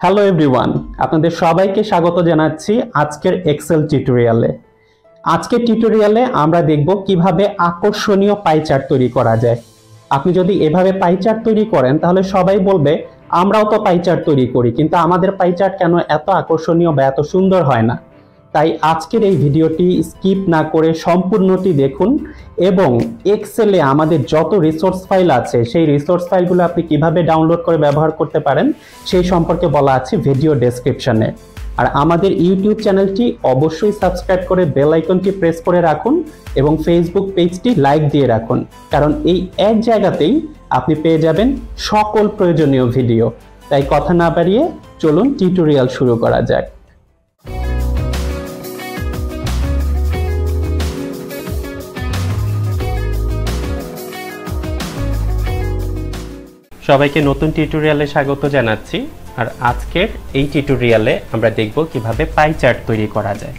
Hello everyone, আপনাদের সবাইকে স্বাগত জানাচ্ছি আজকের এক্সেল টিউটোরিয়ালে। আজকের টিউটোরিয়ালে আমরা দেখব কিভাবে আকর্ষণীয় পাই চার্ট তৈরি করা যায়। আপনি যদি এভাবে পাই চার্ট তৈরি করেন তাহলে সবাই বলবে আমরাও তো পাই চার্ট তৈরি করি, কিন্তু আমাদের পাই চার্ট কেন এত আকর্ষণীয় বা এত সুন্দর হয় না। তাই আজকের এই ভিডিওটি স্কিপ না করে সম্পূর্ণটি দেখুন এবং এক্সেলে আমাদের যত রিসোর্স ফাইল আছে সেই রিসোর্স ফাইলগুলো আপনি কিভাবে ডাউনলোড করে ব্যবহার করতে পারেন সেই সম্পর্কে বলা আছে ভিডিও ডেসক্রিপশনে। আর আমাদের ইউটিউব চ্যানেলটি অবশ্যই সাবস্ক্রাইব করে বেল আইকনটি প্রেস করে রাখুন এবং ফেসবুক পেজটি লাইক দিয়ে রাখুন, কারণ এই এক জায়গাতেই আপনি পেয়ে যাবেন সকল প্রয়োজনীয় ভিডিও। তাই কথা না বাড়িয়ে চলুন টিউটোরিয়াল শুরু করা যাক। সবাইকে নতুন টিউটোরিয়ালে স্বাগত জানাচ্ছি। আর আজকের এই টিউটোরিয়ালে আমরা দেখব কিভাবে পাই চার্ট তৈরি করা যায়।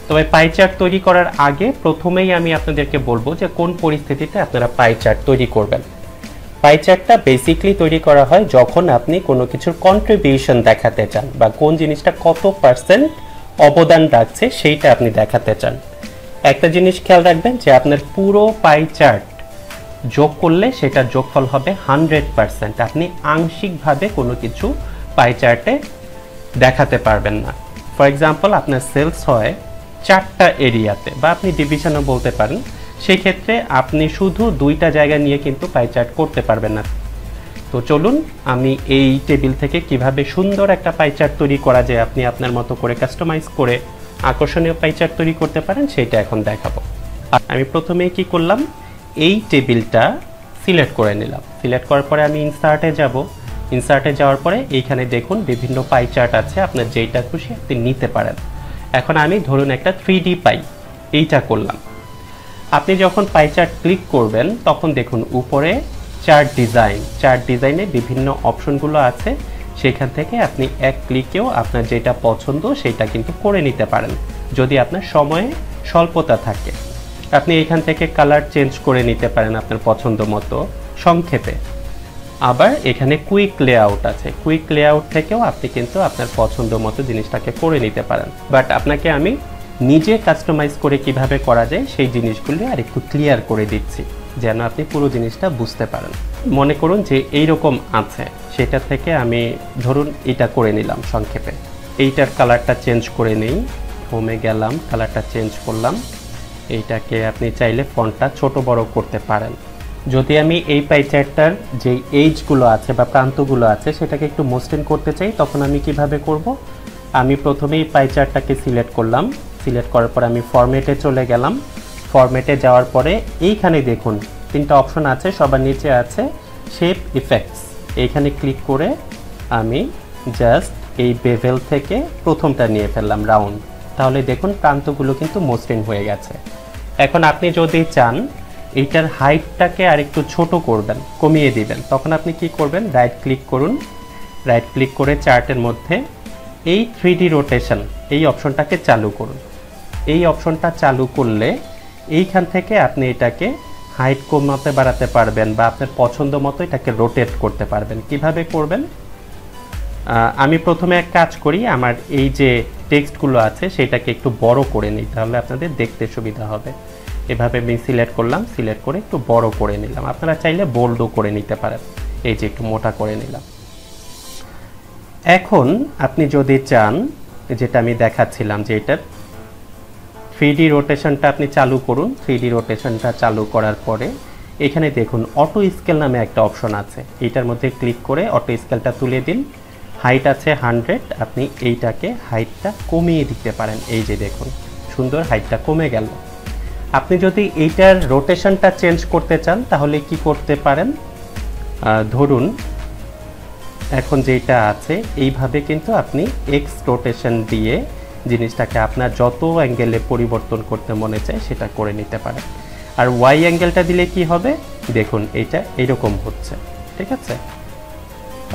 তবে পাই চার্ট তৈরি করার আগে প্রথমেই আমি আপনাদেরকে বলবো যে কোন পরিস্থিতিতে আপনারা পাই চার্ট তৈরি করবেন। পাই চার্টটা বেসিক্যালি তৈরি করা হয় যখন আপনি কোনো কিছুর কন্ট্রিবিউশন দেখাতে চান বা কোন জিনিসটা কত পার্সেন্ট অবদান রাখছে সেইটা আপনি দেখাতে চান। একটা জিনিস খেয়াল রাখবেন যে আপনার পুরো পাই চার্ট যোগ করলে সেটা যোগফল হবে 100%। আপনি আংশিকভাবে কোনো কিছু পাই চার্টে দেখাতে পারবেন না। ফর এক্সাম্পল, আপনার সেলস হয় 4টা এরিয়াতে বা আপনি ডিভিশনও বলতে পারেন, সেই ক্ষেত্রে আপনি শুধু 2টা জায়গা নিয়ে কিন্তু পাই চার্ট করতে পারবেন না। তো চলুন আমি এই টেবিল থেকে কিভাবে সুন্দর একটা পাই চার্ট তৈরি করা যায়, আপনি আপনার মতো করে কাস্টমাইজ করে আকর্ষণীয় পাই চার্ট তৈরি করতে পারেন সেটা এখন দেখাবো। আমি প্রথমেই কি করলাম, এই টেবিলটা সিলেক্ট করে নিলাম। সিলেক্ট করার পরে আমি ইনসার্টে যাব। ইনসার্টে যাওয়ার পরে এইখানে দেখুন বিভিন্ন পাই চার্ট আছে, আপনার যেইটা খুশি আপনি নিতে পারেন। এখন আমি ধরুন একটা 3D পাই এইটা করলাম। আপনি যখন পাই চার্ট ক্লিক করবেন তখন দেখুন উপরে চার্ট ডিজাইনে বিভিন্ন অপশনগুলো আছে, সেখান থেকে আপনি এক ক্লিকেও আপনার যেটা পছন্দ সেটা কিন্তু করে নিতে পারেন যদি আপনার সময়ে স্বল্পতা থাকে। আপনি এখান থেকে কালার চেঞ্জ করে নিতে পারেন আপনার পছন্দ মতো সংক্ষেপে। আবার এখানে কুইক লেআউট আছে, কুইক লেআউট থেকেও আপনি কিন্তু আপনার পছন্দ মতো জিনিসটাকে করে নিতে পারেন। বাট আপনাকে আমি নিজে কাস্টমাইজ করে কিভাবে করা যায় সেই জিনিসগুলি আর একটু ক্লিয়ার করে দিচ্ছি যেন আপনি পুরো জিনিসটা বুঝতে পারেন। মনে করুন যে এইরকম আছে, সেটা থেকে আমি ধরুন এটা করে নিলাম সংক্ষেপে। এইটার কালারটা চেঞ্জ করে নেই, হোমে গেলাম, কালারটা চেঞ্জ করলাম। এইটাকে আপনি চাইলে ফন্টটা ছোট বড় করতে পারেন। যদি আমি এই পাই চার্টটার যে এজগুলো আছে বা প্রান্তগুলো আছে সেটাকে একটু মসৃণ করতে চাই, তখন আমি কিভাবে করব, আমি প্রথমেই পাই চার্টটাকে সিলেক্ট করলাম। সিলেক্ট করার পর আমি ফরম্যাটে চলে গেলাম। ফরম্যাটে যাওয়ার পরে এইখানে দেখুন 3টা অপশন আছে, সবার নিচে আছে শেপ ইফেক্টস। এইখানে ক্লিক করে আমি জাস্ট এই বেভেল থেকে প্রথমটা নিয়ে ফেললাম রাউন্ড। তাহলে দেখুন প্রান্তগুলো কিন্তু মসৃণ হয়ে গেছে। এখন আপনি যদি চান এইটার হাইটটাকে আরেকটু ছোট করবেন, কমিয়ে দিবেন, তখন আপনি কি করবেন, রাইট ক্লিক করুন। রাইট ক্লিক করে চার্টের মধ্যে এই 3D রোটেশন এই অপশনটাকে চালু করুন। এই অপশনটা চালু করলে এইখান থেকে আপনি এটাকে হাইট কমাতে বাড়াতে পারবেন বা আপনার পছন্দ মতো এটাকে রোটেট করতে পারবেন। কিভাবে করবেন, আমি প্রথমে এক কাজ করি, আমার এই যে টেক্সটগুলো আছে সেটাকে একটু বড় করে নিই, তাহলে আপনাদের দেখতে সুবিধা হবে। এভাবে আমি সিলেক্ট করলাম, সিলেক্ট করে একটু বড় করে নিলাম। আপনারা চাইলে বোল্ডও করে নিতে পারেন, এই যে একটু মোটা করে নিলাম। এখন আপনি যদি চান, যেটা আমি দেখাচ্ছিলাম যে এটার 3D রোটেশনটা আপনি চালু করুন। 3D রোটেশনটা চালু করার পরে এখানে দেখুন অটো স্কেল নামে একটা অপশন আছে, এইটার মধ্যে ক্লিক করে অটো স্কেলটা তুলে দিন। হাইট আছে 100, আপনি এইটাকে হাইটটা কমিয়ে দিতে পারেন। এই যে দেখুন সুন্দর হাইটটা কমে গেল। আপনি যদি এইটার রোটেশনটা চেঞ্জ করতে চান তাহলে কি করতে পারেন, ধরুন এখন যেটা আছে এইভাবে কিন্তু আপনি এক্স রোটেশন দিয়ে জিনিসটাকে আপনার যত অ্যাঙ্গেলে পরিবর্তন করতে মনে চায় সেটা করে নিতে পারেন। আর ওয়াই অ্যাঙ্গেলটা দিলে কি হবে, দেখুন এইটা এরকম হচ্ছে। ঠিক আছে,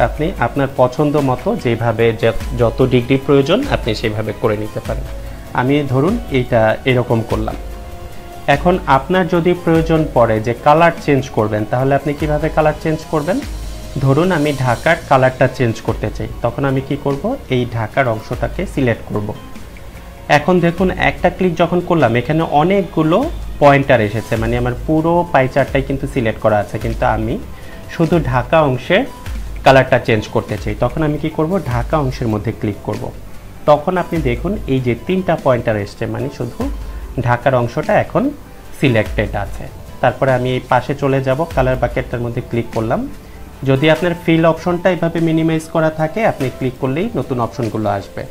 আপনি আপনার পছন্দ মতো যেভাবে যত ডিগ্রি প্রয়োজন আপনি সেভাবে করে নিতে পারেন। আমি ধরুন এইটা এরকম করলাম। এখন আপনার যদি প্রয়োজন পড়ে যে কালার চেঞ্জ করবেন, তাহলে আপনি কিভাবে কালার চেঞ্জ করবেন, ধরুন আমি ঢাকার কালারটা চেঞ্জ করতে চাই, তখন আমি কি করব, এই ঢাকার অংশটাকে সিলেক্ট করব। এখন দেখুন একটা ক্লিক যখন করলাম এখানে অনেকগুলো পয়েন্টার এসেছে, মানে আমার পুরো পাই চার্টটাই কিন্তু সিলেক্ট করা আছে, কিন্তু আমি শুধু ঢাকা অংশের কালারটা চেঞ্জ করতে চাই। তখন আমি কি করব, ঢাকা অংশের মধ্যে ক্লিক করব। তখন আপনি দেখুন এই যে 3টা পয়েন্টার এসছে, মানে শুধু ঢাকার অংশটা এখন সিলেক্টেড আছে। তারপরে আমি এই পাশে চলে যাব, কালার বাকেটটার মধ্যে ক্লিক করলাম। যদি আপনার ফিল অপশনটা এইভাবে মিনিমাইজ করা থাকে, আপনি ক্লিক করলেই নতুন অপশনগুলো আসবে।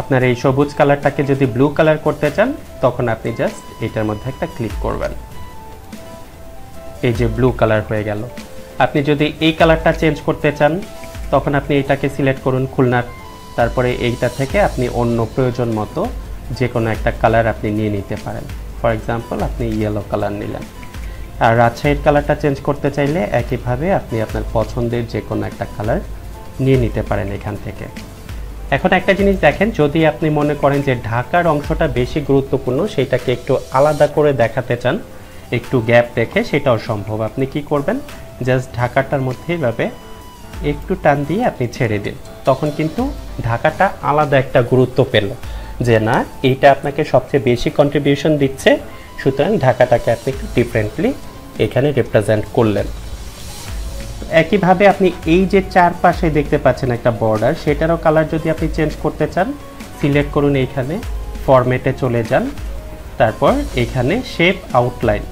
আপনার এই সবুজ কালারটাকে যদি ব্লু কালার করতে চান, তখন আপনি জাস্ট এটার মধ্যে একটা ক্লিক করবেন, এই যে ব্লু কালার হয়ে গেল। আপনি যদি এই কালারটা চেঞ্জ করতে চান, তখন আপনি এটাকে সিলেক্ট করুন খুলনার, তারপরে এইটা থেকে আপনি অন্য প্রয়োজন মতো যে কোনো একটা কালার আপনি নিয়ে নিতে পারেন। ফর এক্সাম্পল আপনি ইয়েলো কালার নিলেন। আর রাজশাহীর কালারটা চেঞ্জ করতে চাইলে একইভাবে আপনি আপনার পছন্দের যে কোনো একটা কালার নিয়ে নিতে পারেন এখান থেকে। এখন একটা জিনিস দেখেন, যদি আপনি মনে করেন যে ঢাকার অংশটা বেশি গুরুত্বপূর্ণ, সেটাকে একটু আলাদা করে দেখাতে চান, একটু গ্যাপ রেখে, সেটাও সম্ভব। আপনি কি করবেন, জাস্ট ঢাকাটার মধ্যে এভাবে একটু টান দিয়ে আপনি ছেড়ে দিন, তখন কিন্তু ঢাকাটা আলাদা একটা গুরুত্ব পেল, যে না এইটা আপনাকে সবচেয়ে বেশি কন্ট্রিবিউশন দিচ্ছে, সুতরাং ঢাকাটাকে আপনি একটু ডিফারেন্টলি এখানে রিপ্রেজেন্ট করলেন। একইভাবে আপনি এই যে চারপাশে দেখতে পাচ্ছেন একটা বর্ডার, সেটারও কালার যদি আপনি চেঞ্জ করতে চান, সিলেক্ট করুন, এইখানে ফরম্যাটে চলে যান, তারপর এখানে শেপ আউটলাইন,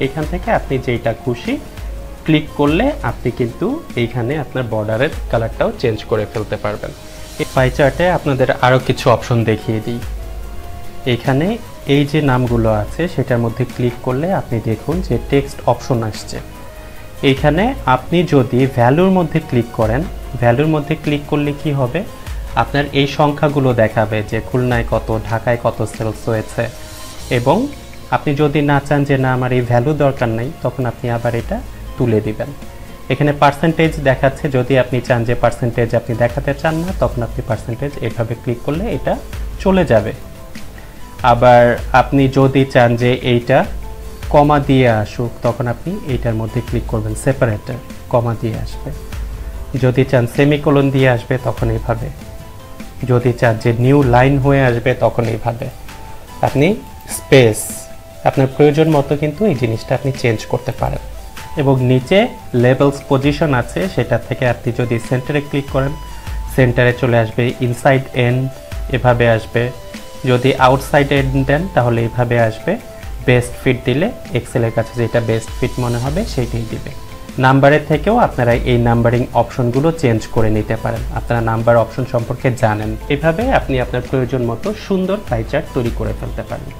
এখান থেকে আপনি যেটা খুশি ক্লিক করলে আপনি কিন্তু এইখানে আপনার বর্ডারের কালারটাও চেঞ্জ করে ফেলতে পারবেন। এই পাই চার্টে আপনাদের আরও কিছু অপশন দেখিয়ে দিই। এখানে এই যে নামগুলো আছে সেটার মধ্যে ক্লিক করলে আপনি দেখুন যে টেক্সট অপশন আসছে। এইখানে আপনি যদি ভ্যালুর মধ্যে ক্লিক করেন, ভ্যালুর মধ্যে ক্লিক করলে কি হবে, আপনার এই সংখ্যাগুলো দেখাবে যে খুলনায় কত, ঢাকায় কত সেলস হয়েছে। এবং আপনি যদি না চান যে না আমার এই ভ্যালু দরকার নাই, তখন আপনি আবার এটা তুলে দিবেন। এখানে পার্সেন্টেজ দেখাচ্ছে, যদি আপনি চান যে পার্সেন্টেজ আপনি দেখাতে চান না, তখন আপনি পার্সেন্টেজ এভাবে ক্লিক করলে এটা চলে যাবে। আবার আপনি যদি চান যে এইটা কমা দিয়ে আসুক, তখন আপনি এইটার মধ্যে ক্লিক করবেন, সেপারেটর, কমা দিয়ে আসবে। যদি চান সেমিকোলন দিয়ে আসবে, তখন এইভাবে। যদি চান যে নিউ লাইন হয়ে আসবে, তখন এইভাবে। আপনি স্পেস আপনার প্রয়োজন মতো কিন্তু এই জিনিসটা আপনি চেঞ্জ করতে পারেন। এবং নিচে লেবেলস পজিশন আছে, সেটা থেকে আপনি যদি সেন্টারে ক্লিক করেন, সেন্টারে চলে আসবে, ইনসাইড এন্ড এভাবে আসবে। যদি আউটসাইড এন্ড দেন তাহলে এইভাবে আসবে। বেস্ট ফিট দিলে এক্সেলের কাছে যেটা বেস্ট ফিট মনে হবে সেইটাই দিবে। নাম্বারের থেকেও আপনারা এই নাম্বারিং অপশনগুলো চেঞ্জ করে নিতে পারেন, আপনারা নাম্বার অপশন সম্পর্কে জানেন। এভাবে আপনি আপনার প্রয়োজন মতো সুন্দর পাই চার্ট তৈরি করে ফেলতে পারেন।